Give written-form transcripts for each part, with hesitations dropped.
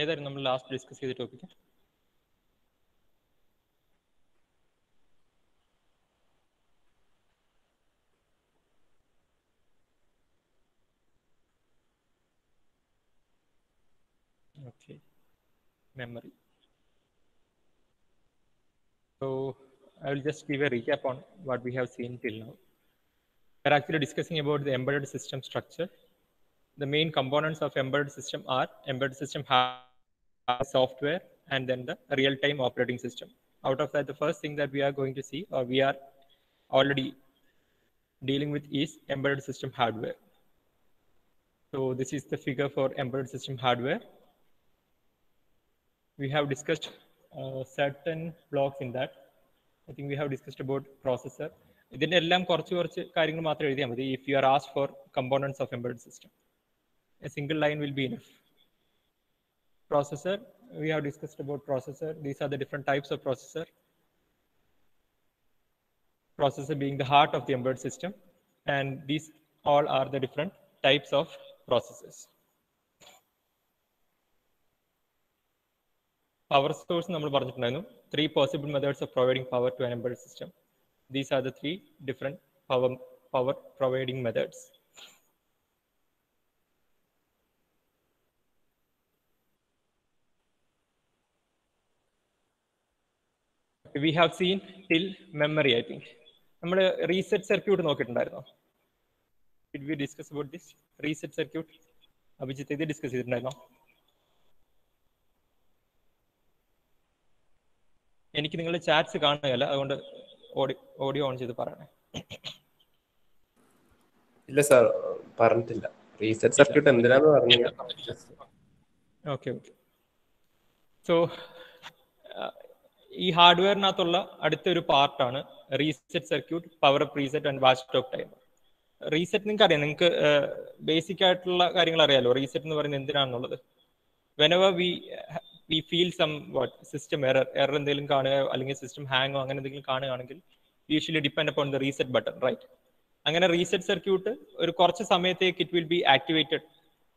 ഏതായിരുന്നു നമ്മൾ last discuss ചെയ്ത topic? Okay, memory. So I will just give a recap on what we have seen till now. We are actually discussing about the embedded system structure. The main components of embedded system are embedded system software and then the real-time operating system. Out of that, the first thing that we are going to see, or we are already dealing with, is embedded system hardware. So this is the figure for embedded system hardware. We have discussed certain blocks in that. I think we have discussed about processor. ഇതിൻ്റെ എല്ലാം കുറച്ച് കാര്യങ്ങൾ മാത്രം എഴുതിയാൽ മതി. If you are asked for components of embedded system, a single line will be enough. Processor, we have discussed about processor. These are the different types of processor. Processor being the heart of the embedded system, and these all are the different types of processors. Power source നമ്മൾ പറഞ്ഞിട്ടുണ്ടായിരുന്നു. 3 possible methods of providing power to an embedded system. These are the 3 different power providing methods. We have seen till memory, I think. നമ്മൾ reset circuit നോക്കിയിട്ടുണ്ടായിരുന്നോ? Did we discuss about this reset circuit? Abhijith ഇത് discuss ചെയ്തിട്ടുണ്ടായിരുന്നോ? എനിക്ക് നിങ്ങളുടെ chats കാണുകയല്ല, അതുകൊണ്ട് audio on ചെയ്ത് പറയണേ. ഇല്ല sir, പറഞ്ഞിട്ടില്ല. റീസെറ്റ് സർക്യൂട്ട് എന്തിനാന്ന് പറഞ്ഞില്ല. ഓക്കെ. സോ ഈ ഹാർഡ്വെയറിനകത്തുള്ള അടുത്തൊരു പാർട്ടാണ് reset circuit, power up reset and watch talk timer. Reset നിങ്ങൾക്ക് അറിയാം, നിങ്ങൾക്ക് ബേസിക് ആയിട്ടുള്ള കാര്യങ്ങൾ അറിയാലോ റീസെറ്റ് എന്ന് പറയുന്നത് എന്തിനാണെന്നുള്ളത്. Whenever we feel some system error എന്തെങ്കിലും കാണുക, അല്ലെങ്കിൽ സിസ്റ്റം ഹാങ്ങോ അങ്ങനെ എന്തെങ്കിലും കാണുകയാണെങ്കിൽ usually depend upon the reset button, right? അങ്ങനെ റീസെറ്റ് സർക്യൂട്ട് ഒരു കുറച്ച് സമയത്തേക്ക് it will be activated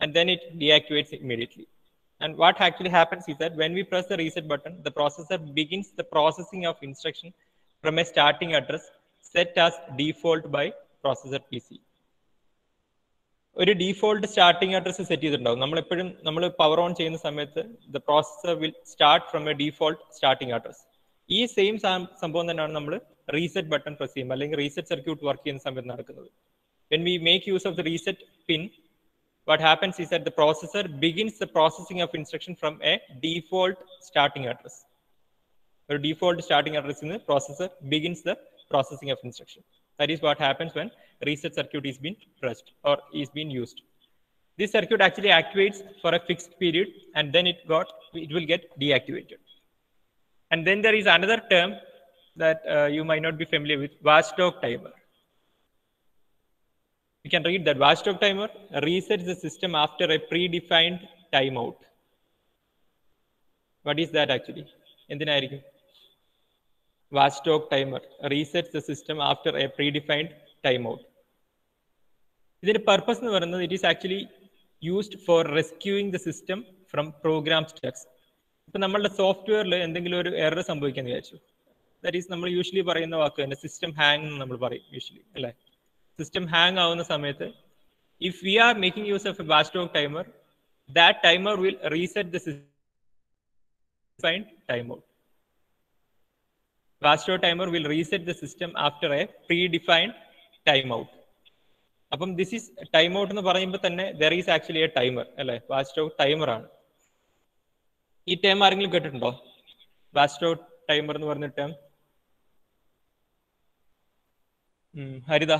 and then it deactivates immediately. And what actually happens is that when we press the reset button, the processor begins the processing of instruction from a starting address set as default by processor PC. ഒരു default starting address set ചെയ്തിട്ടുണ്ടാവും. നമ്മൾ power on ചെയ്യുന്ന സമയത്ത് the processor will start from A default starting address. ഈ same സംഭവം തന്നെയാണ് നമ്മൾ reset button press ചെയ്യുമ്പോൾ അല്ലെങ്കിൽ റീസെറ്റ് സർക്യൂട്ട് വർക്ക് ചെയ്യുന്ന സമയത്ത് നടക്കുന്നത്. When we make use of the reset pin, what happens is that the processor begins the processing of instruction from a default starting address. A default starting address in the processor begins the processing of instruction. That is what happens when reset circuit is being pressed or is being used. This circuit actually activates for a fixed period and then it will get deactivated. And then there is another term that you might not be familiar with, watchdog timer. You can read that watchdog timer resets the system after a predefined timeout. What is that actually? എന്തിനായിരിക്കും? Watchdog timer resets the system after a predefined timeout. ഇതിന്റെ purpose എന്ന് പറയുന്നത് it is actually used for rescuing the system from program stucks. ഇപ്പൊ നമ്മളുടെ സോഫ്റ്റ്വെയറിൽ എന്തെങ്കിലും ഒരു error സംഭവിക്കാന്ന് വിചാരിച്ചു. ദാറ്റ് ഈസ് നമ്മൾ യൂഷ്വലി പറയുന്ന വാക്ക് തന്നെ സിസ്റ്റം ഹാങ് എന്ന് നമ്മൾ പറയും യൂഷ്വലി, അല്ലേ? സിസ്റ്റം ഹാങ് ആവുന്ന സമയത്ത് if we are making use of a watchdog timer, that timer will reset the system timeout. Watchdog timer will reset the system after a predefined timeout. അപ്പം this is timeout എന്ന് പറയുമ്പോൾ തന്നെ there is actually a timer, അല്ലേ? watchdog timer ആണ്. ഈ term ആരെങ്കിലും കേട്ടിട്ടുണ്ടോ? watchdog timer എന്ന് പറഞ്ഞ ടേം? ഹരിത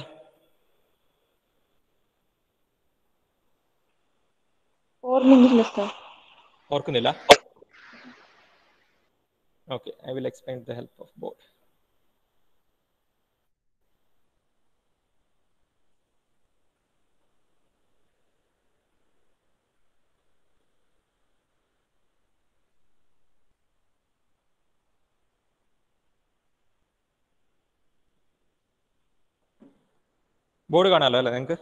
ഓർക്കുന്നില്ല? Okay, I will explain with the help of board. Board കാണാമല്ലോ അല്ലേ നിങ്ങൾക്ക്?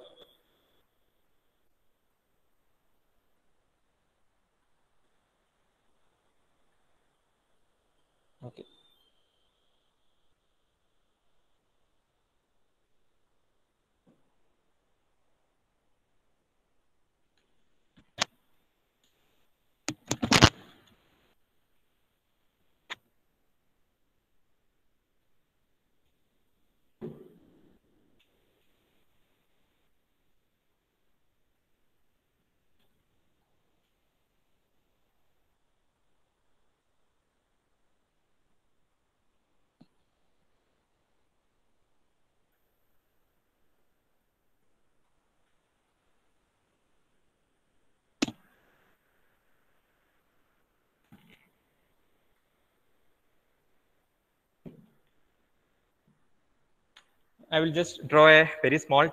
I will just draw a very small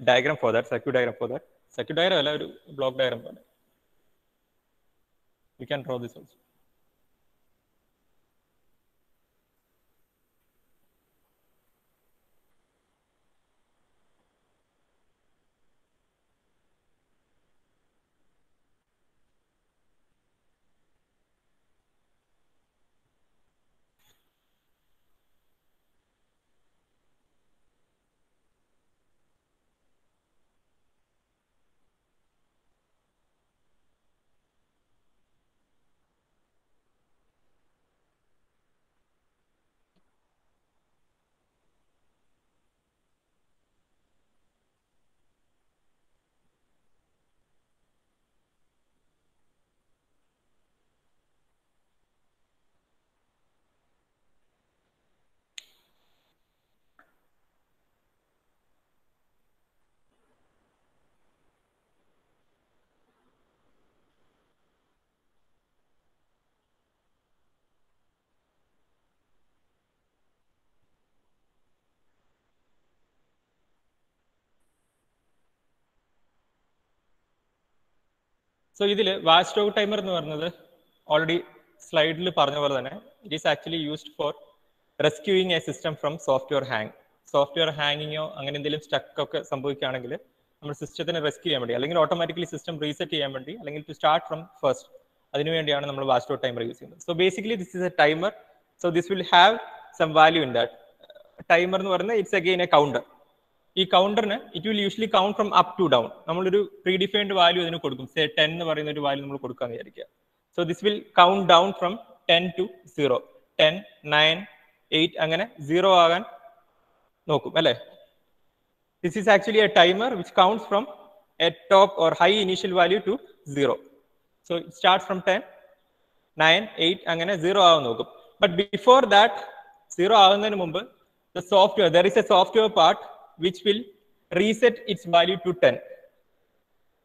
diagram for that, circuit diagram for that. Circuit diagram അല്ല ഒരു block diagram പോലെ. You can draw this also. So ഇതിൽ watchdog timer എന്ന് പറയുന്നത് already സ്ലൈഡിൽ പറഞ്ഞ പോലെ തന്നെ it is actually used for rescuing a system from software hang. Software ഹാങ്ങിങ്ങോ അങ്ങനെ എന്തെങ്കിലും സ്റ്റക്ക് ഒക്കെ സംഭവിക്കുകയാണെങ്കിൽ നമ്മൾ സിസ്റ്റത്തിനെ റെസ്ക്യൂ ചെയ്യാൻ വേണ്ടി, അല്ലെങ്കിൽ ഓട്ടോമാറ്റിക്കലി സിസ്റ്റം റീസെറ്റ് ചെയ്യാൻ വേണ്ടി, അല്ലെങ്കിൽ ടു സ്റ്റാർട്ട് ഫ്രം ഫസ്റ്റ്, അതിനുവേണ്ടിയാണ് നമ്മൾ വാച്ച് ഡോഗ് ടൈമർ യൂസ് ചെയ്യുന്നത്. So basically this is a timer. So this will have some value in that. Timer എന്ന് പറയുന്നത് ഇറ്റ്സ് അഗെയിൻ എ കൗണ്ടർ. ഈ കൗണ്ടറിന് it will usually count from up to down. നമ്മളൊരു predefined value അതിന് കൊടുക്കും. Say 10 എന്ന് പറയുന്ന ഒരു വാല്യൂ നമ്മൾ കൊടുക്കാന്ന് വിചാരിക്കുക. So this will count down from 10 to 0. 10, 9, 8 അങ്ങനെ 0 ആകാൻ നോക്കും അല്ലേ. This is actually a timer which counts from a top or high initial value to 0. So it starts from 10, 9, 8 അങ്ങനെ 0 ആകാൻ നോക്കും. ബട്ട് ബിഫോർ ദാറ്റ് 0 ആകുന്നതിന് മുമ്പ് the software, there is a software part which will reset its value to 10.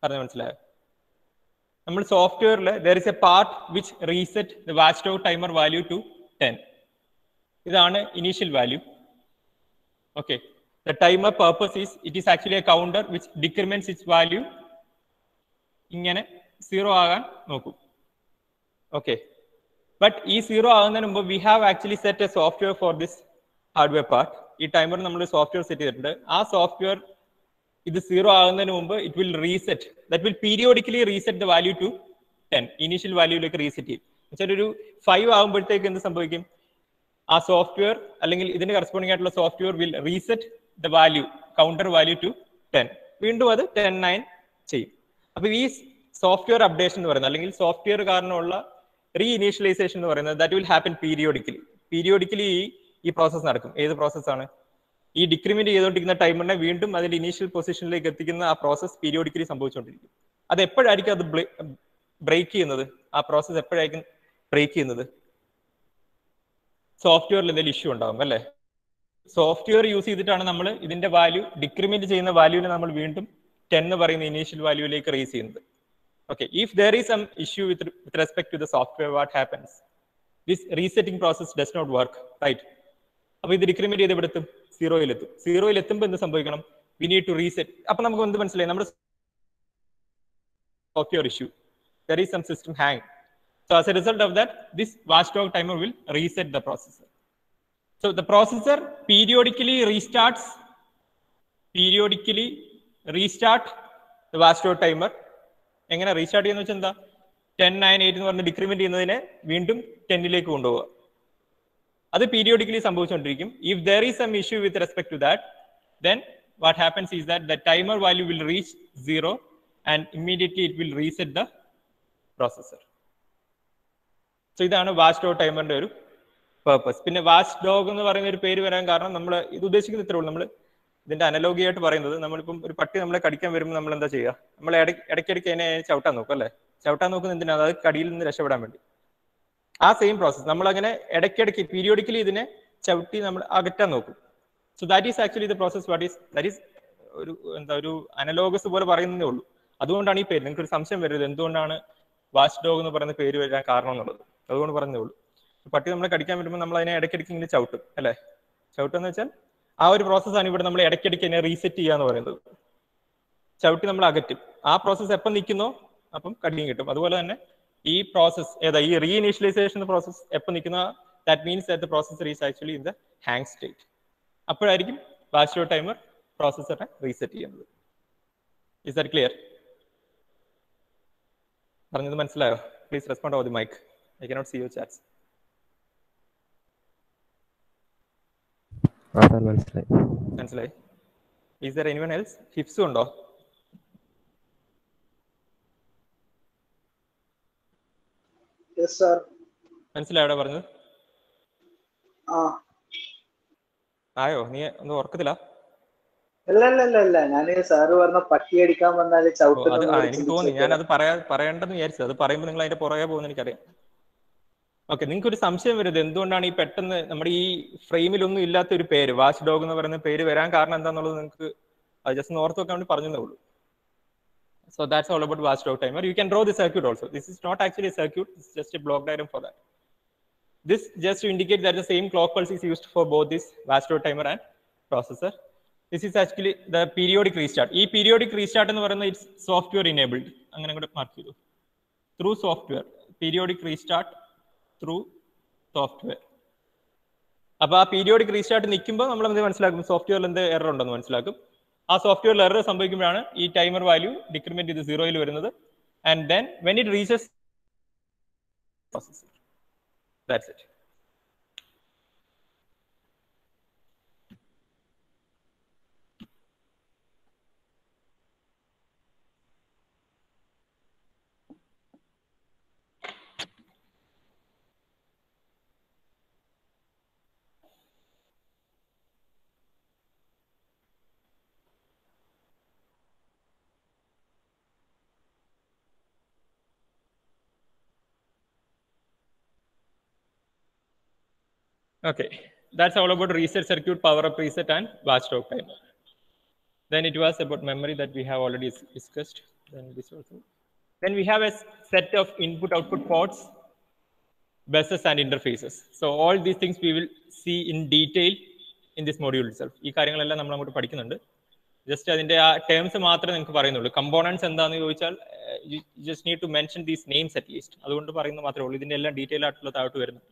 പറഞ്ഞു മനസ്സിലായോ? നമ്മൾ സോഫ്റ്റ്വെയറിൽ there is a part which reset the watchdog timer value to 10. ഇതാണ് initial value. Okay. The timer purpose is it is actually a counter which decrements its value. ഇങ്ങനെ 0 ആകാൻ നോക്കും. Okay. But ഈ 0 ആകുന്നതിന് മുമ്പ് we have actually set a software for this hardware part. ഈ timer നമ്മൾ software set ചെയ്തിട്ടുണ്ട്. ആ സോഫ്റ്റ്വെയർ ഇത് 0 ആകുന്നതിന് മുമ്പ് it will reset, that will periodically reset the value to 10. Initial വാല്യൂയിലേക്ക് റീസെറ്റ് ചെയ്യും. എന്നുവെച്ചാൽ ഒരു 5 ആകുമ്പോഴത്തേക്ക് എന്ത് സംഭവിക്കും? ആ സോഫ്റ്റ്വെയർ അല്ലെങ്കിൽ ഇതിന് കറസ്പോണ്ടിങ് ആയിട്ടുള്ള software will reset the value, counter value to 10. വീണ്ടും അത് 10, 9 ചെയ്യും. അപ്പൊ ഈ സോഫ്റ്റ്വെയർ അപ്ഡേഷൻ എന്ന് പറയുന്നത്, അല്ലെങ്കിൽ സോഫ്റ്റ്വെയർ കാരണമുള്ള റീ ഇനീഷ്യലൈസേഷൻ എന്ന് പറയുന്നത്, that will happen periodically. Periodically ഈ പ്രോസസ് നടക്കും. ഏത് പ്രോസസ്സാണ്? ഈ ഡിക്രിമെന്റ് ചെയ്തുകൊണ്ടിരിക്കുന്ന ടൈമറിനെ വീണ്ടും അതിന്റെ ഇനീഷ്യൽ പൊസിഷനിലേക്ക് എത്തിക്കുന്ന ആ പ്രോസസ് പീരിയോഡിക്കലി സംഭവിച്ചുകൊണ്ടിരിക്കും. അത് എപ്പോഴായിരിക്കും അത് ബ്രേക്ക് ചെയ്യുന്നത്? ആ പ്രോസസ് എപ്പോഴായിരിക്കും ബ്രേക്ക് ചെയ്യുന്നത്? സോഫ്റ്റ്വെയറിൽ എന്തെങ്കിലും ഇഷ്യൂ ഉണ്ടാകും അല്ലേ? സോഫ്റ്റ്വെയർ യൂസ് ചെയ്തിട്ടാണ് നമ്മൾ ഇതിന്റെ വാല്യൂ, ഡിക്രിമെന്റ് ചെയ്യുന്ന വാല്യൂവിനെ നമ്മൾ വീണ്ടും 10 എന്ന് പറയുന്ന ഇനീഷ്യൽ വാല്യൂവിലേക്ക് റേസ് ചെയ്യുന്നത്. Okay, if there is some issue with respect to the software, what happens? This resetting process does not work, right? അപ്പോൾ ഇത് ഡിക്രിമെന്റ് ചെയ്ത് എവിടെ എത്തും? 0-ൽ എത്തും. 0-ൽ എത്തുമ്പോൾ എന്ത് സംഭവിക്കണം? We need to reset. അപ്പൊ നമുക്ക് എന്ത് മനസ്സിലായി? നമ്മുടെ software issue, there is some system hang. So as a result of that, this watchdog timer will reset the processor. So the processor periodically restart the watchdog timer. എങ്ങനെ restart ചെയ്യുന്ന വെച്ചാൽ എന്താ? 10, 9, 8 എന്ന് പറഞ്ഞ് ഡിക്രിമെന്റ് ചെയ്യുന്നതിനെ വീണ്ടും 10-ലേക്ക് കൊണ്ടുപോവുക. അത് പീരിയോഡിക്കലി സംഭവിച്ചുകൊണ്ടിരിക്കും. If there is some issue with respect to that, then what happens is that the timer value will reach 0 and immediately it will reset the processor. So ഇതാണ് വാച്ച് ഡോഗ് ടൈമറിന്റെ ഒരു purpose. പിന്നെ watch dog എന്ന് പറയുന്ന ഒരു പേര് വരാൻ കാരണം നമ്മൾ ഇത് ഉദ്ദേശിക്കുന്ന ഇത്രേ ഉള്ളൂ. നമ്മൾ ഇതിന്റെ അനലോഗി ആയിട്ട് പറയുന്നത്, നമ്മളിപ്പം ഒരു പട്ടി നമ്മളെ കടിക്കാൻ വരുമ്പോൾ നമ്മൾ എന്താ ചെയ്യുക? നമ്മൾ ഇടയ്ക്കിടയ്ക്ക് അതിനെ ചവിട്ടാൻ നോക്കും അല്ലേ? ചവിട്ടാൻ നോക്കുന്ന എന്തിനാണ്? അത് കടിയിൽ നിന്ന് രക്ഷപ്പെടാൻ വേണ്ടി. ആ സെയിം പ്രോസസ് നമ്മൾ അങ്ങനെ ഇടയ്ക്കിടയ്ക്ക് പീരിയോഡിക്കലി ഇതിനെ ചവിട്ടി നമ്മൾ അകറ്റാൻ നോക്കും. So that is actually the process. That is ഒരു അനലോഗസ് പോലെ പറയുന്നതേ ഉള്ളൂ. അതുകൊണ്ടാണ് ഈ പേര്. നിങ്ങൾക്ക് ഒരു സംശയം വരരുത് എന്തുകൊണ്ടാണ് വാച്ച് ഡോഗ് എന്ന് പറയുന്ന പേര് വരാൻ കാരണം എന്നുള്ളത്. അതുകൊണ്ട് പറഞ്ഞതേ ഉള്ളൂ. പട്ടി നമ്മളെ കടിക്കാൻ വരുമ്പോൾ നമ്മൾ അതിനെ ഇടയ്ക്കിടയ്ക്ക് ഇങ്ങനെ ചവിട്ടും അല്ലേ? ചവിട്ടെന്ന് വെച്ചാൽ ആ ഒരു പ്രോസസ്സാണ് ഇവിടെ നമ്മൾ ഇടയ്ക്കിടയ്ക്ക് തന്നെ റീസെറ്റ് ചെയ്യുക എന്ന് പറയുന്നത്. ചവിട്ടി നമ്മൾ അകറ്റും. ആ പ്രോസസ്സ് എപ്പം നിൽക്കുന്നോ അപ്പം കടിയും കിട്ടും. അതുപോലെ തന്നെ ഈ പ്രോസസ് ഈ റീഇനീഷ്യലൈസേഷൻ പ്രോസസ് എപ്പം നിൽക്കുന്ന, that means that the processor is actually in the hang state. അപ്പോഴായിരിക്കും വാച്ച് ഡോട്ട് ടൈമർ പ്രോസസറെ റീസെറ്റ് ചെയ്യുന്നത്. Is that clear? പറഞ്ഞത് മനസ്സിലായോ? Please respond over the mic. I cannot see your chats. മനസ്സിലായി. Is there anyone else? ഹിപ്സും ഉണ്ടോ? മനസ്സിലായോ പറഞ്ഞത്? ആയോ? നീ ഒന്ന് ഓർക്കത്തില്ല? അല്ല ഞാൻ സാറ് പറഞ്ഞ പട്ടി അടിക്കാൻ വന്നാല് എനിക്ക് തോന്നി, ഞാൻ അത് പറയേണ്ടെന്ന് വിചാരിച്ചത്. അത് പറയുമ്പോൾ നിങ്ങൾ അതിന്റെ പുറകെ പോകുന്ന എനിക്കറിയാം. ഓക്കെ, നിങ്ങൾക്ക് ഒരു സംശയം വരുന്നത് എന്തുകൊണ്ടാണ് ഈ പെട്ടെന്ന് നമ്മുടെ ഈ ഫ്രെയിമിലൊന്നും ഇല്ലാത്ത ഒരു പേര് വാച്ച് ഡോഗ് എന്ന് പറയുന്ന പേര് വരാൻ കാരണം എന്താണെന്നുള്ളത് നിങ്ങൾക്ക് അത് ജസ്റ്റ് ഓർത്ത് വെക്കാൻ വേണ്ടി പറഞ്ഞതേ ഉള്ളൂ. So that's all about watch dog timer. You can draw the circuit also. This is not actually a circuit, it's just a block diagram for that. This just to indicate that the same clock pulse is used for both this watch dog timer and processor. This is actually the periodic restart. This periodic restart എന്ന് പറയുന്നത് it's software enabled. അങ്ങനെ കൂടെ mark ചെയ്തു. Through software. Periodic restart through software. അപ്പോൾ ആ periodic restart നിൽക്കുമ്പോൾ നമ്മൾ എന്ത് മനസ്സിലാക്കും? സോഫ്റ്റ്വെയറിൽ എന്ത് എറർ ഉണ്ടെന്ന് മനസ്സിലാക്കും. ആ സോഫ്റ്റ്വെയറിൽ എറർ സംഭവിക്കുമ്പോഴാണ് ഈ ടൈമർ വാല്യൂ ഡിക്രിമെന്റ് ചെയ്ത് 0 വരുന്നത്. And then when it reaches processor, that's it. Okay, that's all about reset circuit, power up reset, and watchdog timer. Then it was about memory that we have already discussed. Then we have a set of input-output ports, buses, and interfaces. So all these things we will see in detail in this module itself. ഈ കാര്യങ്ങളെല്ലാം നമ്മൾ അങ്ങോട്ട് പഠിക്കുന്നുണ്ട്. Just അതിന്റെ ആ terms മാത്രമേ നിങ്ങൾക്ക് പറയുന്നുള്ളൂ. കമ്പോണൻസ് എന്താണെന്ന് ചോദിച്ചാൽ just need to mention these names at least. അതുകൊണ്ട് പറയുന്നത് മാത്രമേ ഉള്ളൂ. ഇതിന്റെ എല്ലാം ഡീറ്റെയിൽ ആയിട്ടുള്ള താഴോട്ട് വരുന്നു.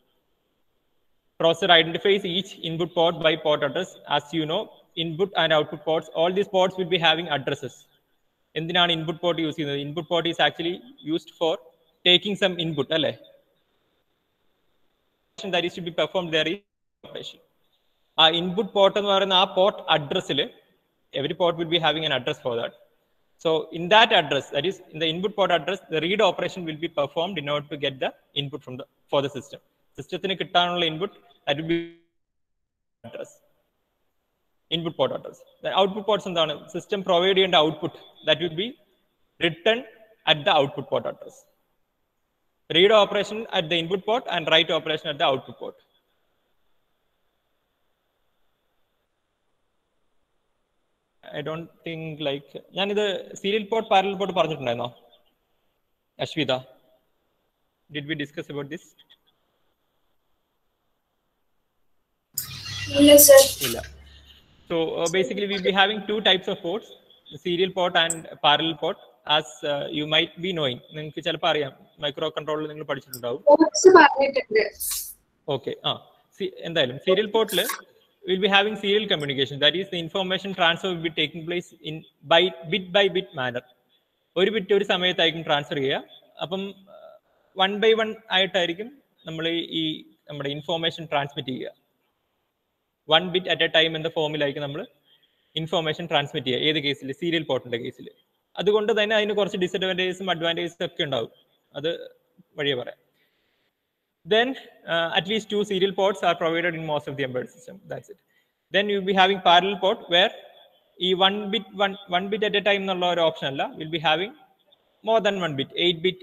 Processor identifies each input port by port address. As you know, input and output ports, all these ports will be having addresses. എന്തിനാണ് ഇൻപുട്ട് പോർട്ട് യൂസ് ചെയ്യുന്നത്? Input port is actually used for taking some input, അല്ലേ? that is to be performed there is operation. ആ input port എന്ന് പറയുന്ന ആ port അഡ്രസ്സിൽ every port will be having an address for that. So in that address, that is in the input port address, the read operation will be performed in order to get the input from the for the system. സിസ്റ്റത്തിന് കിട്ടാനുള്ള input that will be address, input port address. The output ports എന്താണ്? System provide ചെയ്യേണ്ട output that will be written at the output port address. Read operation at the input port and write operation at the output port. I don't think like ഞാനിത് serial port parallel port പറഞ്ഞിട്ടുണ്ടായിരുന്നോ Ashwitha? Did we discuss about this? Yes, sir. So basically we'll be having two types of ports, the serial port and parallel port. As you might be knowing, നിങ്ങൾക്ക് ചിലപ്പോൾ അറിയാം, micro controller നിങ്ങൾ പഠിച്ചിട്ടുണ്ടാവും. Okay, എന്തായാലും serial പോർട്ടിൽ we'll be having serial communication. That is, the information transfer will be taking place in bit by bit manner. ഒരു bit ഒരു സമയത്തായിരിക്കും transfer ചെയ്യുക. അപ്പം 1 by 1 ആയിട്ടായിരിക്കും നമ്മൾ ഈ നമ്മുടെ ഇൻഫോർമേഷൻ ട്രാൻസ്മിറ്റ് ചെയ്യുക. 1 bit at a time എന്ന ഫോമിലായിരിക്കും നമ്മൾ ഇൻഫോർമേഷൻ ട്രാൻസ്മിറ്റ് ചെയ്യുക. ഏത് കേസിൽ? സീരിയൽ പോർട്ടിന്റെ കേസിൽ. അതുകൊണ്ട് തന്നെ അതിന് കുറച്ച് ഡിസഡ്വാൻറ്റേജസും അഡ്വാൻറ്റേജസും ഒക്കെ ഉണ്ടാവും. അത് വഴിയെ പറയാം. Then at least 2 serial ports are provided in most of the embedded system. That's it. Then you'll be having parallel port where ഈ 1 bit at a time എന്നുള്ള ഒരു ഓപ്ഷൻ അല്ല, we'll be having more than 1 bit, 8 bit,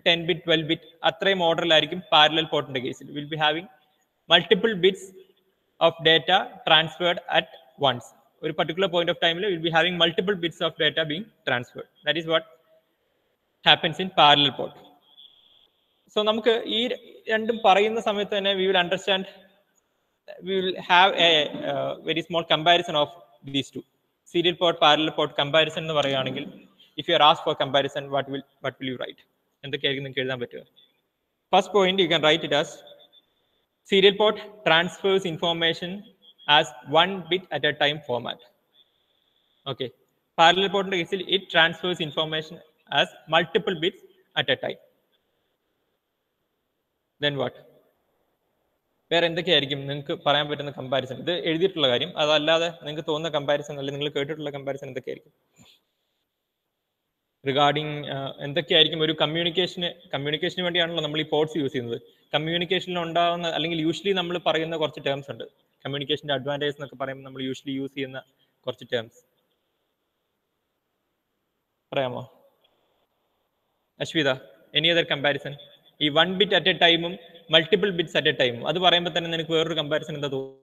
10 bit, 12 bit, അത്രയും ഓർഡറിലായിരിക്കും parallel പോർട്ടിന്റെ കേസിൽ. We'll be having multiple bits of data transferred at once. ഒരു particular point of time we'll be having multiple bits of data being transferred. That is what happens in parallel port. So നമുക്ക് ഈ രണ്ടും പറയുന്ന സമയത്ത് തന്നെ we will understand we will have a very small comparison of these two. Serial port, parallel port comparison എന്ന് പറയുകയാണെങ്കിൽ, if you are asked for comparison, what will you write? എന്തൊക്കെയായിരിക്കും നിങ്ങൾക്ക് എഴുതാൻ പറ്റുക? First point, you can write it as serial port transfers information as 1 bit at a time format. Okay. Parallel port in the case, it transfers information as multiple bits at a time. Then what? വേറെ എന്തൊക്കെയായിരിക്കും നിങ്ങൾക്ക് പറയാൻ പറ്റുന്ന comparison? ഇത് എഴുതിയിട്ടുള്ള കാര്യം, അതല്ലാതെ നിങ്ങൾക്ക് തോന്നുന്ന കമ്പാരിസൺ അല്ലെങ്കിൽ നിങ്ങൾ കേട്ടിട്ടുള്ള കമ്പാരിസൺ എന്തൊക്കെയായിരിക്കും? റിഗാർഡിങ് എന്തൊക്കെയായിരിക്കും ഒരു കമ്മ്യൂണിക്കേഷന് വേണ്ടിയാണല്ലോ നമ്മൾ ഈ പോർട്സ് യൂസ് ചെയ്യുന്നത്. കമ്മ്യൂണിക്കേഷനിൽ ഉണ്ടാകുന്ന അല്ലെങ്കിൽ യൂഷ്വലി നമ്മൾ പറയുന്ന കുറച്ച് ടേംസ് ഉണ്ട്. കമ്മ്യൂണിക്കേഷൻ്റെ അഡ്വാൻറ്റേജ് എന്നൊക്കെ പറയുമ്പോൾ നമ്മൾ യൂഷ്വലി യൂസ് ചെയ്യുന്ന കുറച്ച് ടേംസ് പറയാമോ? Ashwitha, any other comparison? ഈ 1 bit അറ്റ് എ ടൈമും മൾട്ടിപ്പിൾ ബിറ്റ്സ് അറ്റ് എ ടൈമും അത് പറയുമ്പോൾ തന്നെ നിനക്ക് വേറൊരു കമ്പാരിസൺ എന്താ തോന്നുന്നു?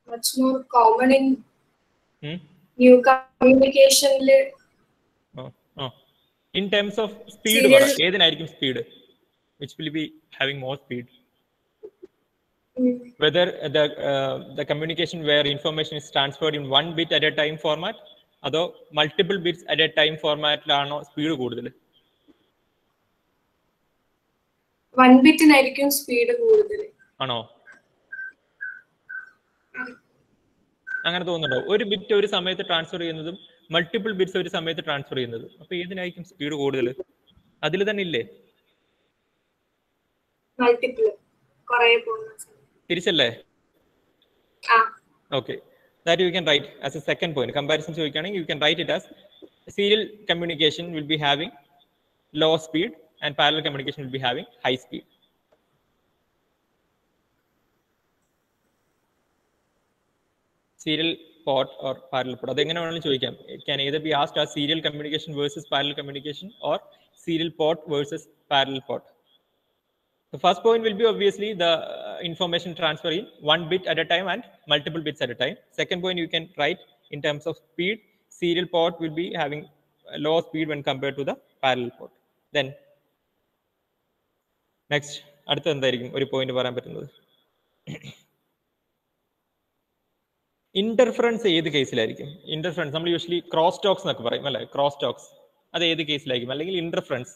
Much more common in new communication. In terms of speed, ഏതിനായിരിക്കും speed? Which will be having more speed? Whether the communication where information is transferred in 1 bit at a time format അതോ multiple bits at a time ഫോർമാറ്റിലാണോ speed കൂടുതൽ? 1 ബിറ്റിനായിരിക്കും speed കൂടുതൽ. ആണോ? അങ്ങനെ തോന്നുന്നുണ്ടോ? ഒരു bit ഒരു സമയത്ത് ട്രാൻസ്ഫർ ചെയ്യുന്നതും മൾട്ടിപ്പിൾ ബിറ്റ്സ് ഒരു സമയത്ത് ട്രാൻസ്ഫർ ചെയ്യുന്നതും, അപ്പൊ ഏതിനായിരിക്കും സ്പീഡ് കൂടുതൽ? അതിൽ തന്നെ ഇല്ലേ? മൾട്ടിപ്പിൾ കുറേ പോകുന്ന തിരിച്ചല്ലേ? Okay, that you can write as a second point. Comparison ചോദിക്കുകയാണെങ്കിൽ you can write it as serial communication will be having low speed and parallel communication will be having high speed. Serial port or parallel port, അതെങ്ങനെ വേണമെങ്കിലും ചോദിക്കാം. It can either be asked as serial communication versus parallel communication or serial port versus parallel port. The first point will be obviously the information transfer in 1 bit at a time and multiple bits at a time. Second point, you can write in terms of speed, serial port will be having low speed when compared to the parallel port. Then next, അടുത്ത എന്തായിരിക്കും ഒരു point പറയാൻ പറ്റുന്നത്? Interference ഏത് കേസിലായിരിക്കും? Interference നമ്മൾ usually cross talks എന്നൊക്കെ പറയും അല്ലെ? ക്രോസ് ടോക്സ് അത് ഏത് കേസിലായിരിക്കും? അല്ലെങ്കിൽ ഇന്റർഫറൻസ്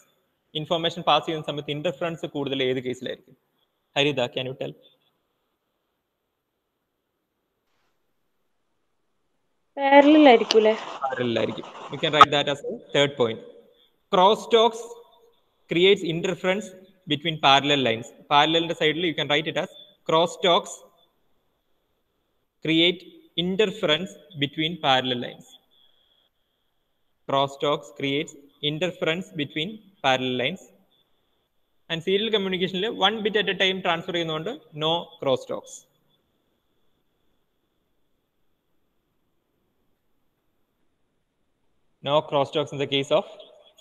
ഇൻഫർമേഷൻ പാസ് ചെയ്യുന്ന സമയത്ത് ഇന്റർഫറൻസ് കൂടുതൽ ഏത് കേസിലായിരിക്കും? Haritha, can you tell? Parallel ആയിരിക്കും. പാരലൽ ആയിരിക്കും. You can write that as a third point. Cross talks creates interference between parallel lines. പാരലലിന്റെ സൈഡിൽ you can write it as cross talks create interference between parallel lines. Cross talks creates interference between parallel lines. And serial communication 1 bit at a time transfer ചെയ്യുന്നതുകൊണ്ട് no cross talks. No cross talks in the case of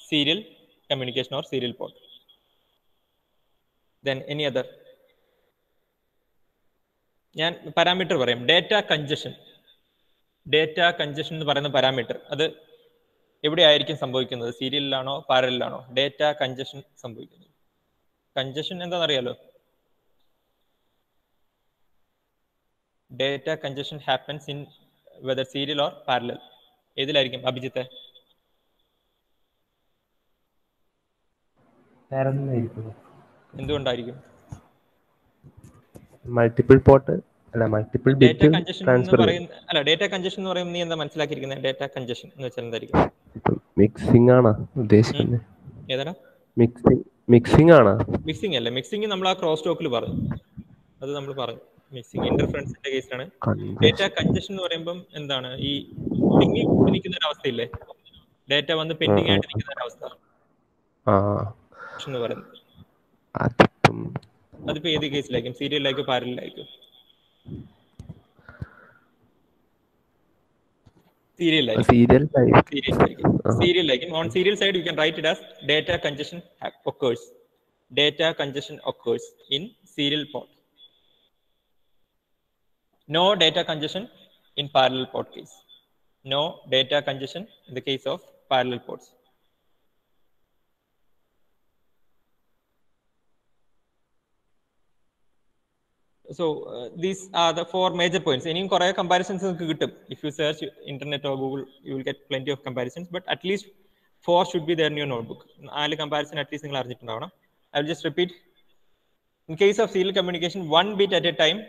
serial communication or serial port. Then any other? ഞാൻ parameter പറയാം. Data congestion. Data congestion എന്ന് പറയുന്ന parameter അത് എവിടെയായിരിക്കും സംഭവിക്കുന്നത്? സീരിയലിലാണോ പാരലലിലാണോ ഡേറ്റ കൺജഷൻ സംഭവിക്കുന്നത്? കൺജഷൻ എന്താണെന്നറിയാലോ? Data congestion happens in whether serial or parallel. ഏതിലായിരിക്കും അഭിജിത്തെ? എന്തുകൊണ്ടായിരിക്കും? മൾട്ടിപ്പിൾ പോർട്ട് അല്ല മൾട്ടിപ്പിൾ ബിറ്റ് ട്രാൻസ്ഫർ അല്ല. ഡേറ്റ കൺജഷൻ എന്ന് പറയുമ്പോൾ നീ എന്താ മനസ്സിലാക്കിയിരിക്കുന്നത്? ഡേറ്റ കൺജഷൻ എന്ന് വെച്ചാൽ എന്തായിരിക്കും? മിക്സിംഗ് ആണോ ഉദ്ദേശിക്കുന്നത്? ഏതാ? മിക്സിംഗ് ആണോ? മിക്സിംഗ് അല്ല. മിക്സിംഗ് നമ്മൾ ആ ക്രോസ് ടോക്കിൽ പറഞ്ഞു. അത് നമ്മൾ പറഞ്ഞു. മിക്സിംഗ് ഇന്റർഫറൻസിന്റെ കേസിലാണ്. ഡേറ്റ കൺജഷൻ എന്ന് പറയുമ്പോൾ എന്താണ്? ഈ തിങ്ങി കൂടി നിൽക്കുന്ന ഒരു അവസ്ഥയില്ലേ? ഡേറ്റ വന്ന് പെൻഡിങ് ആയിട്ട് നിൽക്കുന്ന ഒരു അവസ്ഥ എന്ന് പറയുന്നത്. അതിപ്പോ ഏത് കേസിലായിരിക്കും? സീരിയലിലായിരിക്കും പാരലലിലായിരിക്കും? Serial. On serial side, you can write it as data congestion occurs. Data congestion occurs in serial port. No data congestion in parallel port case. No data congestion in the case of parallel ports. So these are the 4 major points. ഇനിയും കുറേ comparisons നിങ്ങൾക്ക് കിട്ടും. If you search internet or Google, you will get plenty of comparisons. But at least 4 should be there in your notebook. 4 comparison at least നിങ്ങൾ അറിഞ്ഞിട്ടുണ്ടാവണം. I will just repeat. In case of serial communication, 1 bit at a time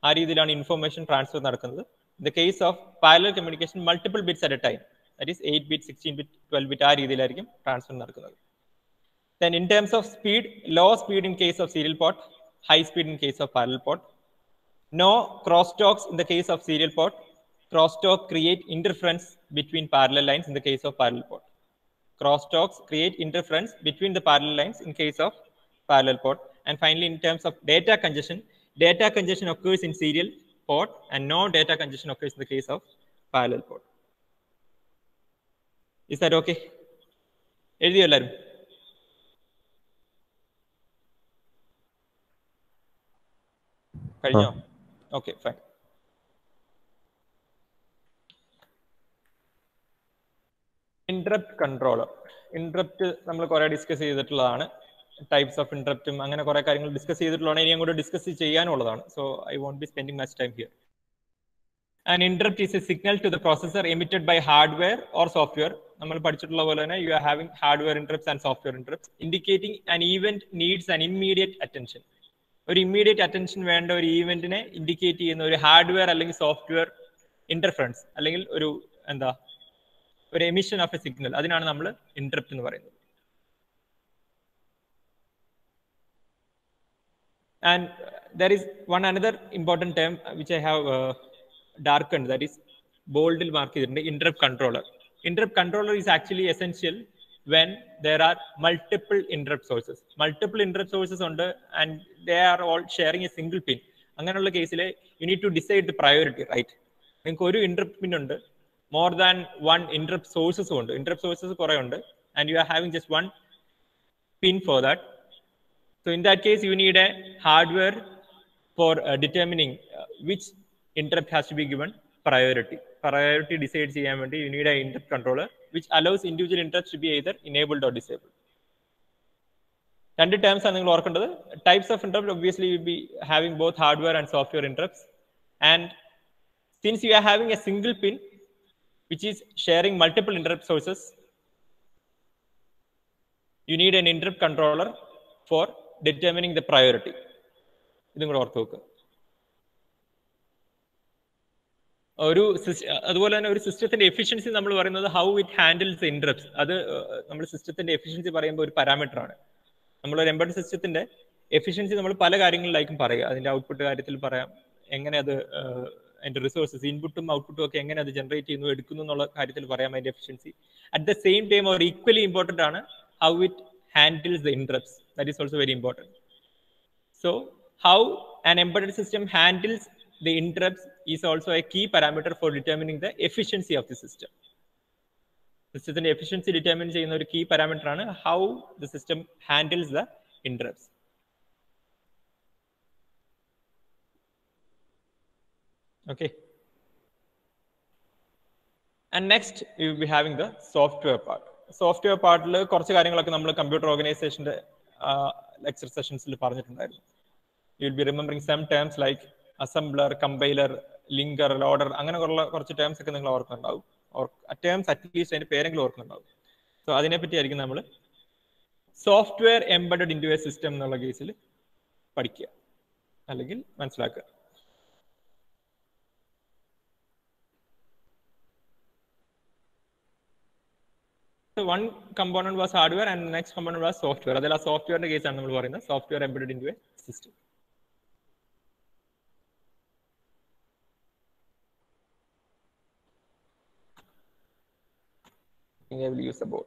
ആ രീതിയിലാണ് information transfer നടക്കുന്നത്. In the case of parallel communication, multiple bits at a time. That is 8 bit, 16 bit, 12 bit ആ രീതിയിലായിരിക്കും transfer നടക്കുന്നത്. Then in terms of speed, low speed in case of serial port, high speed in case of parallel port. No crosstalks in the case of serial port. Crosstalk create interference between parallel lines in the case of parallel port. Crosstalks create interference between the parallel lines in case of parallel port. And finally, in terms of data congestion occurs in serial port and no data congestion occurs in the case of parallel port. Is that okay? എഴുതിയോ എല്ലാവരും? കഴിഞ്ഞോ? Okay fine. Interrupt controller. Interrupt നമ്മൾ കുറെ discuss ചെയ്തിട്ടുള്ളതാണ്. Types of ഇൻട്രപ്റ്റും അങ്ങനെ കുറെ കാര്യങ്ങൾ discuss ചെയ്തിട്ടുള്ളതാണ്. ഇനി അങ്ങോട്ട് ഡിസ്കസ് ചെയ്യാനുള്ളതാണ്. So I won't be spending much time here. An interrupt is a signal to the processor emitted by hardware or software. നമ്മൾ പഠിച്ചിട്ടുള്ള പോലെ തന്നെ you are having hardware interrupts and software interrupts, indicating an event needs an immediate attention. ഒരു immediate attention വേണ്ട ഒരു ഈവെന്റിനെ indicate ചെയ്യുന്ന ഒരു hardware അല്ലെങ്കിൽ സോഫ്റ്റ്വെയർ ഇന്റർഫറൻസ് അല്ലെങ്കിൽ ഒരു ഒരു എമിഷൻ ഓഫ് എ സിഗ്നൽ, അതിനാണ് നമ്മൾ ഇന്ററപ്റ്റ് എന്ന് പറയുന്നത്. And there is one another important term which I have darkened, that is boldൽ മാർക്ക് ചെയ്തിട്ടുണ്ട്, interrupt controller. Interrupt controller is actually essential when there are multiple interrupt sources. Multiple interrupt sources ഉണ്ട് and they are all sharing a single pin. അങ്ങനെയുള്ള കേസിൽ you need to decide the priority, right? നിങ്ങൾക്ക് ഒരു interrupt pin ഉണ്ട്, more than one interrupt sources ഉണ്ട്, interrupt sources കുറേ ഉണ്ട്, and you are having just one pin for that. So in that case you need a hardware for determining which interrupt has to be given priority. Priority decide ചെയ്യാൻ വേണ്ടി you need a interrupt controller which allows individual interrupts to be either enabled or disabled. രണ്ട് terms ആണ് നിങ്ങൾ ഓർക്കേണ്ടത്. Types of interrupt, obviously you will be having both hardware and software interrupts, and since you are having a single pin which is sharing multiple interrupt sources, you need an interrupt controller for determining the priority. ഇതും കൂടെ ഓർത്ത് വെക്കുക. ഒരു അതുപോലെ തന്നെ ഒരു സിസ്റ്റത്തിന്റെ efficiency നമ്മൾ പറയുന്നത് ഹൗ ഇറ്റ് ഹാൻഡിൽസ് ഇന്ററപ്റ്റ്സ്. അത് നമ്മൾ സിസ്റ്റത്തിന്റെ എഫിഷ്യൻസി പറയുമ്പോൾ ഒരു പാരാമീറ്റർ ആണ്. നമ്മളൊരു എംബഡഡ് സിസ്റ്റത്തിന്റെ എഫിഷ്യൻസി നമ്മൾ പല കാര്യങ്ങളിലായിരിക്കും പറയുക. അതിന്റെ ഔട്ട്പുട്ട് കാര്യത്തിൽ പറയാം, എങ്ങനെ അത് അതിന്റെ റിസോഴ്സസ് ഇൻപുട്ടും ഔട്ട്പുട്ടും ഒക്കെ എങ്ങനെ അത് ജനറേറ്റ് ചെയ്യുന്നു എടുക്കുന്നു എന്നുള്ള കാര്യത്തിൽ പറയാം അതിന്റെ efficiency. At the same time or equally important ആണ് how it handles the interrupts. That is also very important. So how an embedded system handles the interrupts is also a key parameter for determining the efficiency of the system. System efficiency determine ചെയ്യുന്ന ഒരു key parameter ആണ് how the system handles the interrupts. Okay. And next we will be having the software part. Software പാർട്ടിൽ കുറച്ച് കാര്യങ്ങളൊക്കെ നമ്മൾ computer ഓർഗനൈസേഷന്റെ lecture സെഷൻസിൽ പറഞ്ഞിട്ടുണ്ടായിരുന്നു. You will be remembering some terms like assembler, compiler, linker, loader, അങ്ങനെ കുറച്ച് terms ഒക്കെ നിങ്ങൾ ഓർക്കുന്നുണ്ടാവും. ടേംസ് അറ്റ്ലീസ്റ്റ് അതിന്റെ പേരെങ്കിലും ഓർക്കുന്നുണ്ടാവും. സോ അതിനെപ്പറ്റി ആയിരിക്കും നമ്മൾ software embedded into a system എന്നുള്ള കേസിൽ പഠിക്കുക അല്ലെങ്കിൽ മനസ്സിലാക്കുക. One component was hardware and next component was software. അതിൽ ആ സോഫ്റ്റ്വെയറിന്റെ കേസാണ് നമ്മൾ പറയുന്നത് software embedded into a system. I will use the board.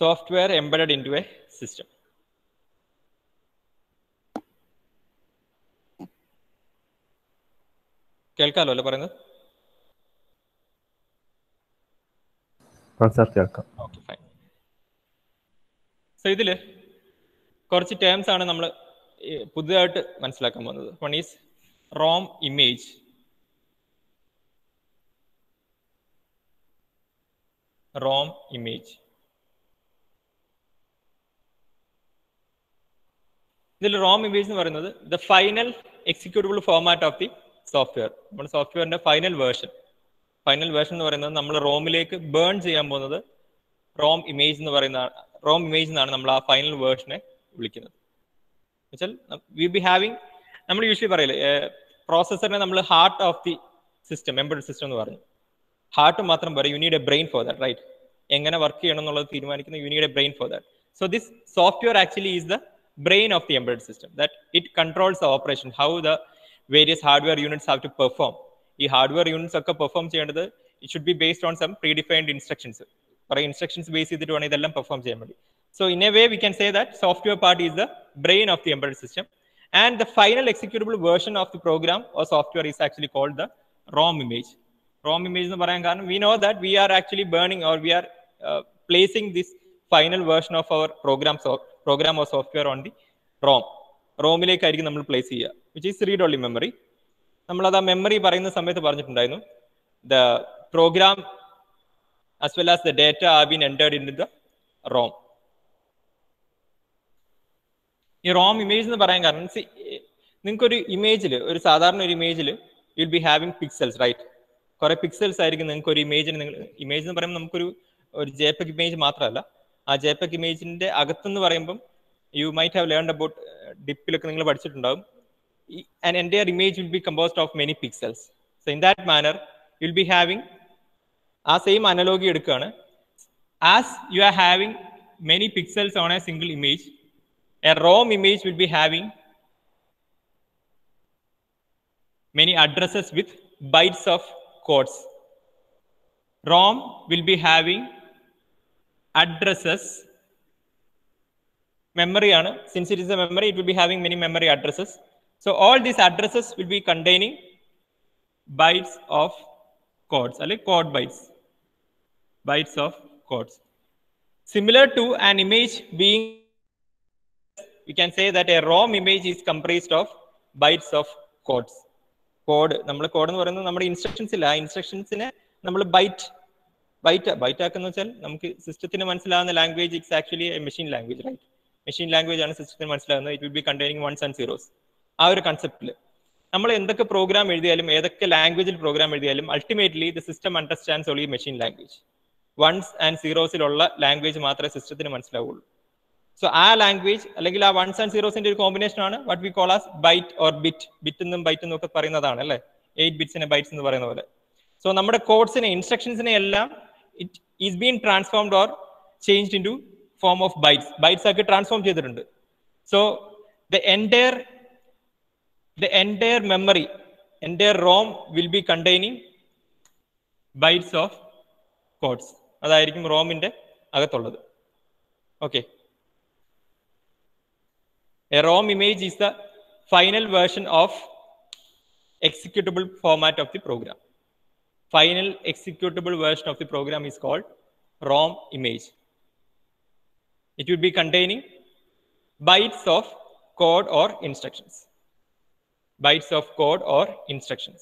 Software embedded into a system. കേൾക്കാമല്ലോ അല്ലേ പറയുന്നത്? കേൾക്കാം. Okay, fine. സോ ഇതിൽ കുറച്ച് ടേംസ് ആണ് നമ്മൾ പുതുതായിട്ട് മനസ്സിലാക്കാൻ പോകുന്നത്. One is ROM image. ROM image. ഇതിൽ റോം ഇമേജ് എന്ന് പറയുന്നത് the final executable format of the software. നമ്മുടെ സോഫ്റ്റ്വെയറിന്റെ ഫൈനൽ വേർഷൻ എന്ന് പറയുന്നത് നമ്മൾ റോമിലേക്ക് ബേൺ ചെയ്യാൻ പോകുന്നത് റോം ഇമേജ് എന്നാണ് നമ്മൾ ആ ഫൈനൽ വേർഷനെ വിളിക്കുന്നത്. വെച്ചാൽ വി ബി ഹാവിങ്, നമ്മൾ യൂഷ്വലി പറയില്ലേ പ്രോസസ്സറിനെ നമ്മൾ heart of the system, embedded system എന്ന് പറഞ്ഞു. ഹാർട്ട് മാത്രം പറയും, you need a brain for that, right? എങ്ങനെ വർക്ക് ചെയ്യണം എന്നുള്ളത് തീരുമാനിക്കുന്ന you need a brain for that. So this software actually is the brain of the embedded system, that it controls the operation, how the various hardware units have to perform. ഈ hardware units ഒക്കെ perform ചെയ്യേണ്ടത് it should be based on some predefined instructions. കുറേ instructions base ചെയ്തിട്ട് വേണം ഇതെല്ലാം perform ചെയ്യാൻ വേണ്ടി. So in a way we can say that software part is the brain of the embedded system, and the final executable version of the program or software is actually called the ROM image. ROM image എന്ന് പറയാൻ കാരണം we know that we are actually burning or we are placing this final version of our program or software on the ROM. റോമിലേക്കായിരിക്കും നമ്മൾ place ചെയ്യുക, which is read only memory. നമ്മളത് ആ memory പറയുന്ന സമയത്ത് പറഞ്ഞിട്ടുണ്ടായിരുന്നു, the program as well as the data are been entered in the ROM. ഈ ROM image എന്ന് പറയാൻ കാരണം നിങ്ങൾക്കൊരു ഇമേജിൽ, ഒരു സാധാരണ ഒരു ഇമേജിൽ you will be having pixels, right? കുറെ പിക്സൽസ് ആയിരിക്കും നിങ്ങൾക്ക് ഒരു ഇമേജിന്. ഇമേജ് എന്ന് പറയുമ്പോൾ നമുക്കൊരു JPEG ഇമേജ് മാത്രമല്ല, ആ JPEG ഇമേജിന്റെ അകത്തെന്ന് പറയുമ്പം you might have learned about ഡിപ്പിലൊക്കെ നിങ്ങൾ പഠിച്ചിട്ടുണ്ടാവും, an entire image will be composed of many pixels. So in that manner you will be having ആ സെയിം അനലോഗി എടുക്കുകയാണ്. As you are having many pixels on a single image, a ROM image will be having many addresses with bytes of codes. ROM will be having addresses, memory ആണ്, since it is a memory it will be having many memory addresses. So all these addresses will be containing bytes of codes, like code bytes of codes. Similar to an image being, we can say that a ROM image is comprised of bytes of codes. നമ്മൾ code എന്ന് പറയുന്നത് നമ്മുടെ instructions ഇല്ല, ആ ഇൻസ്ട്രക്ഷൻസിനെ നമ്മൾ byte ആക്കുന്ന വെച്ചാൽ നമുക്ക് സിസ്റ്റത്തിന് മനസ്സിലാവുന്ന language it's actually a machine language, right? Machine language ആണ് സിസ്റ്റത്തിന് മനസ്സിലാകുന്നത്. It will be containing ones and zeros. ആ ഒരു കൺസെപ്റ്റിൽ നമ്മൾ എന്തൊക്കെ പ്രോഗ്രാം എഴുതിയാലും, ഏതൊക്കെ ലാംഗ്വേജിൽ പ്രോഗ്രാം എഴുതിയാലും, ultimately the system understands only machine language. Ones and സീറോസിലുള്ള ലാംഗ്വേജ് മാത്രമേ സിസ്റ്റത്തിന് മനസ്സിലാവുള്ളൂ. സോ ആ ലാംഗ്വേജ് അല്ലെങ്കിൽ ആ വൺസ് ആൻഡ് സീറോസിന്റെ ഒരു കോമ്പിനേഷൻ ആണ് what we call as byte or bit. Bit എന്നും ബൈറ്റ് എന്നും ഒക്കെ പറയുന്നതാണ്, അല്ലേ? 8 ബിറ്റ്സിനെ ബൈറ്റ്സ് എന്ന് പറയുന്ന പോലെ. സോ നമ്മുടെ കോഡ്സിനെ, ഇൻസ്ട്രക്ഷൻസിനെ എല്ലാം it is been transformed or changed into form of bytes ആക്കി ട്രാൻസ്ഫോം ചെയ്തിട്ടുണ്ട്. So the entire memory, entire ROM will be containing bytes of codes. അതായിരിക്കും റോമിന്റെ അകത്തുള്ളത്. Okay, a ROM image is the final version of executable format of the program. Final executable version of the program is called ROM image. It will be containing bytes of code or instructions. Bytes of code or instructions.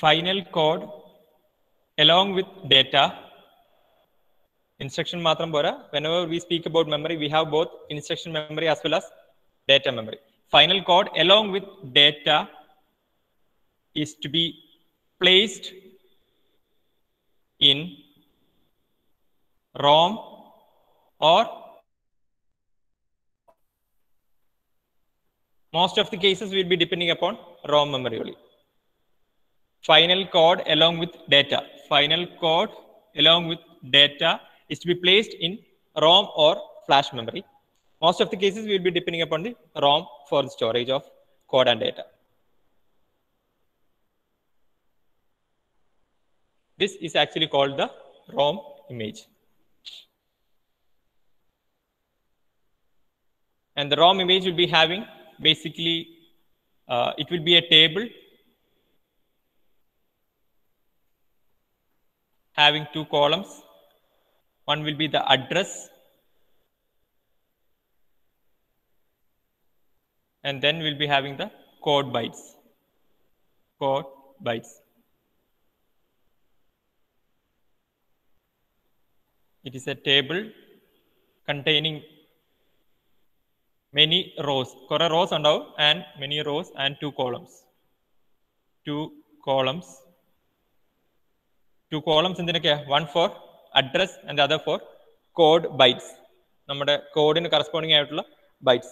final code along with data. Instruction matram pora. Whenever we speak about memory, we have both instruction memory as well as data memory. Final code along with data is to be placed in ROM or most of the cases will be depending upon ROM memory only. Final code along with data. Final code along with data is to be placed in ROM or flash memory. Most of the cases will be depending upon the ROM for the storage of code and data. This is actually called the ROM image. And the ROM image will be having basically, it will be a table having two columns. One will be the address, and then we'll be having the code bytes. Code bytes. It is a table containing many rows. Kore rows and many rows and two columns. Two columns. Two columns in the one for address and the other for code bytes. Namade code in corresponding bytes.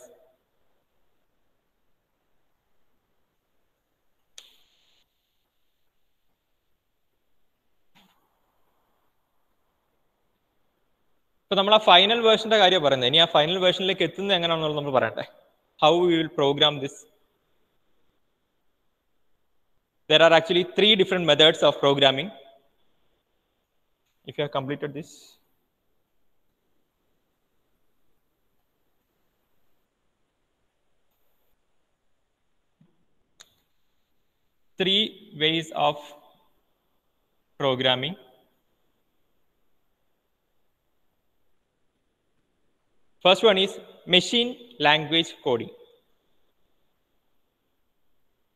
So, we have final version. The final version how we will program this. There are actually 3 different methods of programming. If you have completed this. Three ways of programming. First one is machine language coding.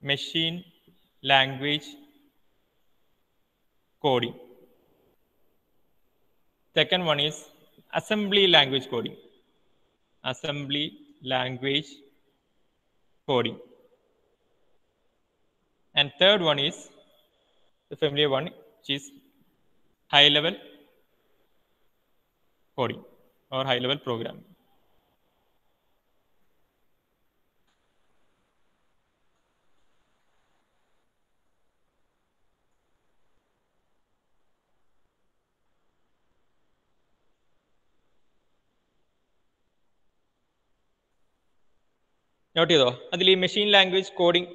Machine language coding. Second one is assembly language coding. Assembly language coding. And third one is the familiar one, which is high level coding or high level programming. Note ചെയ്തോ അതിൽ ഈ machine language coding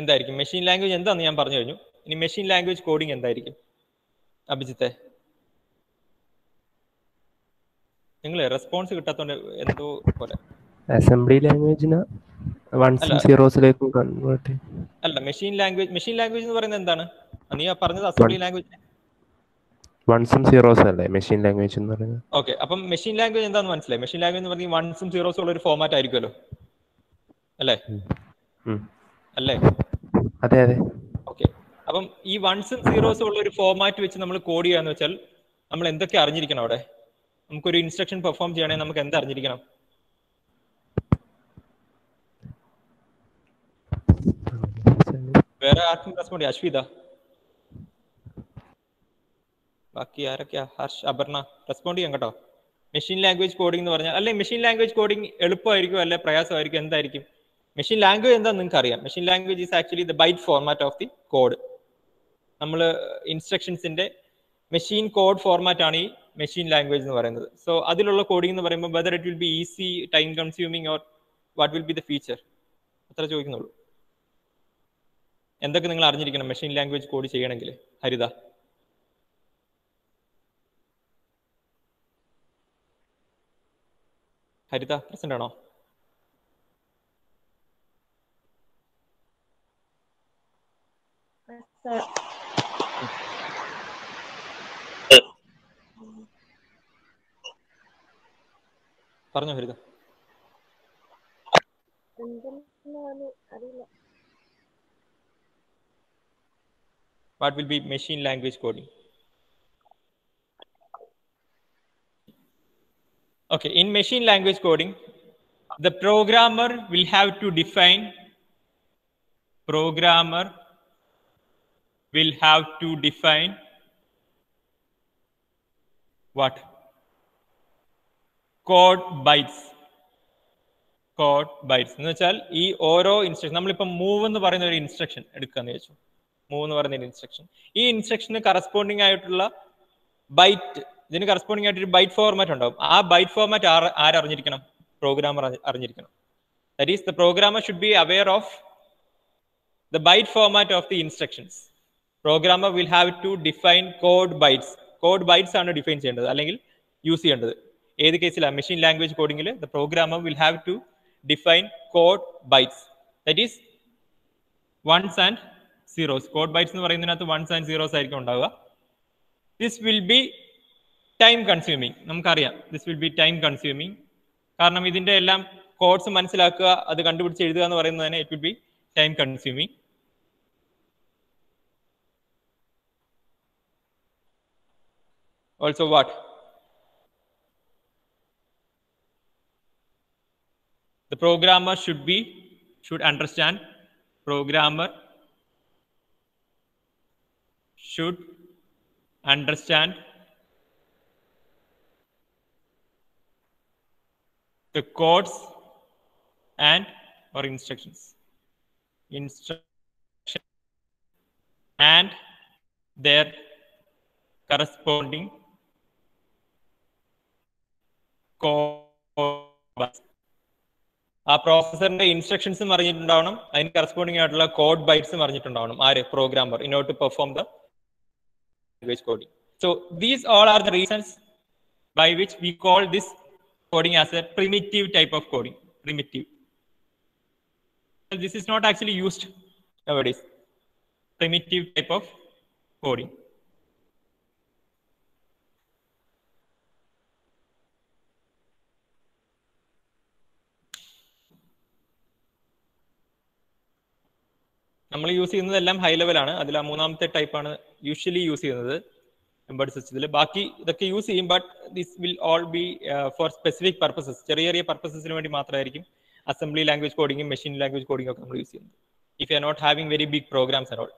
എന്തായിരിക്കും? Machine language എന്താണെന്ന് ഞാൻ പറഞ്ഞു കഴിഞ്ഞു. ഇനി machine language coding എന്തായിരിക്കും? അഭിജിത്തെ, നിങ്ങൾ റെസ്പോൺസ് കിട്ടാത്തോണ്ട് എന്തോ പോലെ. അസംബ്ലി ലാംഗ്വേജിന് വൺസും സീറോസിലേക്കും കൺവേർട്ട്. അല്ല, മെഷീൻ ലാംഗ്വേജ് എന്ന് പറയുന്നത് എന്താണ്? നീ പറഞ്ഞത് അസംബ്ലി ലാംഗ്വേജ് വൺസും സീറോസും അല്ലേ മെഷീൻ ലാംഗ്വേജ് എന്ന് പറയുന്നത്? ഓക്കെ, അപ്പം മെഷീൻ ലാംഗ്വേജ് എന്താണെന്ന് മനസ്സിലായി. മെഷീൻ ലാംഗ്വേജ് എന്ന് പറഞ്ഞാൽ വൺസും സീറോസും ഉള്ള ഒരു ഫോമാറ്റ് ആയിരിക്കുമല്ലോ, അല്ലേ? അല്ലേ? അതെ അതെ. ഓക്കെ, അപ്പം ഈ വൺസും സീറോസും ഉള്ള ഒരു ഫോമാറ്റ് വെച്ച് നമ്മൾ കോഡ് ചെയ്യാന്ന് വെച്ചാൽ നമ്മൾ എന്തൊക്കെ അറിഞ്ഞിരിക്കണം? അവിടെ നമുക്കൊരു ഇൻസ്ട്രക്ഷൻ പെർഫോം ചെയ്യണമെങ്കിൽ നമുക്ക് എന്താ അറിഞ്ഞിരിക്കണം? വേറെ ആർക്കും റെസ്പോണ്ട് ചെയ്യാം? അശ്വിത, ബാക്കി ആരൊക്കെയാ? ഹർഷ്, അപർണ, റെസ്പോണ്ട് ചെയ്യാം കേട്ടോ. മെഷീൻ ലാംഗ്വേജ് കോഡിംഗ് എന്ന് പറഞ്ഞാൽ, അല്ലെ മെഷീൻ ലാംഗ്വേജ് കോഡിംഗ് എളുപ്പമായിരിക്കും അല്ലെ പ്രയാസമായിരിക്കും? എന്തായിരിക്കും മെഷീൻ ലാംഗ്വേജ്? എന്താ നിങ്ങൾക്ക് അറിയാം? Machine language is actually the byte format of the code. നമ്മൾ ഇൻസ്ട്രക്ഷൻസിന്റെ മെഷീൻ കോഡ് ഫോർമാറ്റ് ആണ് ഈ മെഷീൻ ലാംഗ്വേജ് എന്ന് പറയുന്നത്. സോ അതിലുള്ള കോഡിംഗ് എന്ന് പറയുമ്പോൾ whether it will be easy, time consuming or what will be the feature, അത്ര ചോദിക്കുന്നുള്ളൂ. എന്തൊക്കെ നിങ്ങൾ അറിഞ്ഞിരിക്കണം മെഷീൻ ലാംഗ്വേജ് കോഡ് ചെയ്യണമെങ്കിൽ? ഹരിത, ഹരിത പ്രസന്റ് ആണോ? പറഞ്ഞോ ഹരിത. അറിയില്ല. What will be machine language coding? Okay, in machine language coding, the programmer will have to define what? Code bytes. എന്ന് വെച്ചാൽ ഈ ഓരോ ഇൻസ്ട്രക്ഷൻ നമ്മളിപ്പോൾ മൂവ് എന്ന് പറയുന്ന ഒരു ഇൻസ്ട്രക്ഷൻ എടുക്കാന്ന് വെച്ചു. മൂവ് എന്ന് പറയുന്ന ഒരു ഇൻസ്ട്രക്ഷൻ, ഈ ഇൻസ്ട്രക്ഷന് കറസ്പോണ്ടിങ് ആയിട്ടുള്ള ബൈറ്റ്, ഇതിന് കറസ്പോണ്ടിങ് ആയിട്ടൊരു ബൈറ്റ് ഫോർമാറ്റ് ഉണ്ടാവും. ആ ബൈറ്റ് ഫോർമാറ്റ് ആരറിഞ്ഞിരിക്കണം? പ്രോഗ്രാമർ അറിഞ്ഞിരിക്കണം. That is the programmer should be aware of the byte format of the instructions. Programmer will have to define code bytes. Code bytes ആണ് define ചെയ്യേണ്ടത് അല്ലെങ്കിൽ use ചെയ്യേണ്ടത്. ഏത് കേസിലാണ്? മെഷീൻ ലാംഗ്വേജ് കോഡിങ്ങിൽ the programmer will have to define code bytes. That is ones and zeros. Code bytes എന്ന് പറയുന്നതിനകത്ത് ones and zeros ആയിരിക്കും ഉണ്ടാവുക. This will be time consuming. നമുക്കറിയാം this will be time consuming. കാരണം ഇതിന്റെ എല്ലാം കോഡ്സ് മനസ്സിലാക്കുക, അത് കണ്ടുപിടിച്ച് എഴുതുക എന്ന് പറയുന്നതിന് it will be time consuming. Also what? The programmer should understand the codes and or instructions and their corresponding code. ആ പ്രോസസറിന്റെ ഇൻസ്ട്രക്ഷൻസും അറിഞ്ഞിട്ടുണ്ടാവണം, അതിന് കറസ്പോണ്ടിങ് ആയിട്ടുള്ള കോഡ് ബൈറ്റ്സും അറിഞ്ഞിട്ടുണ്ടാവണം ആര്? Programmer, in order to perform the language coding. So these all are the reasons by which we call this coding as a primitive type of coding. Primitive. This is not actually used nowadays. Primitive type of coding. നമ്മൾ use ചെയ്യുന്നതെല്ലാം high ലെവലാണ്. അതിൽ ആ മൂന്നാമത്തെ ടൈപ്പാണ് usually use ചെയ്യുന്നത് embed സിസ്റ്റത്തിൽ. ബാക്കി ഇതൊക്കെ യൂസ് ചെയ്യും, but this will all be for specific purposes. ചെറിയ ചെറിയ പർപ്പസസിന് വേണ്ടി മാത്രമായിരിക്കും അസംബ്ലി ലാംഗ്വേജ് കോഡിങ്ങും മെഷീൻ ലാംഗ്വേജ് കോഡിങ്ങും ഒക്കെ നമ്മൾ യൂസ് ചെയ്യുന്നത്. If you are not having very big programs and all,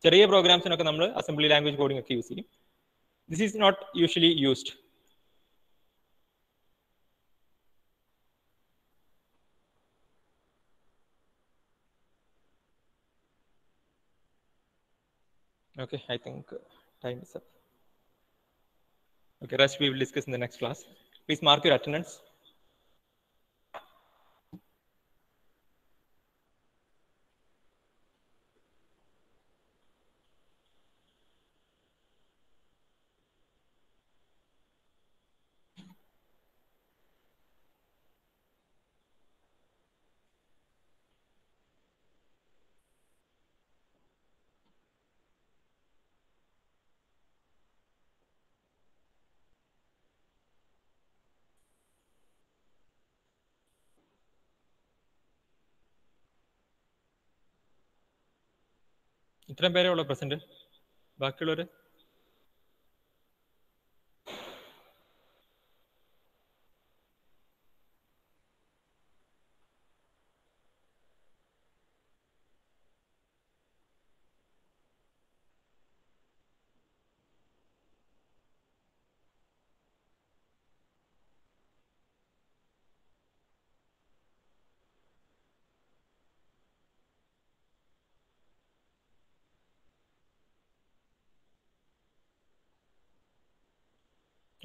ചെറിയ പ്രോഗ്രാംസിനൊക്കെ നമ്മൾ അസംബ്ലി ലാംഗ്വേജ് കോഡിംഗ് ഒക്കെ യൂസ് ചെയ്യും. This is not usually used. Okay, I think time is up. Okay, rest we will discuss in the next class. Please mark your attendance. ഇത്രയും പേരേ ഉള്ളൂ present, ബാക്കിയുള്ളവര്?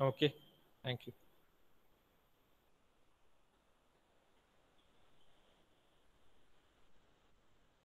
Okay, thank you.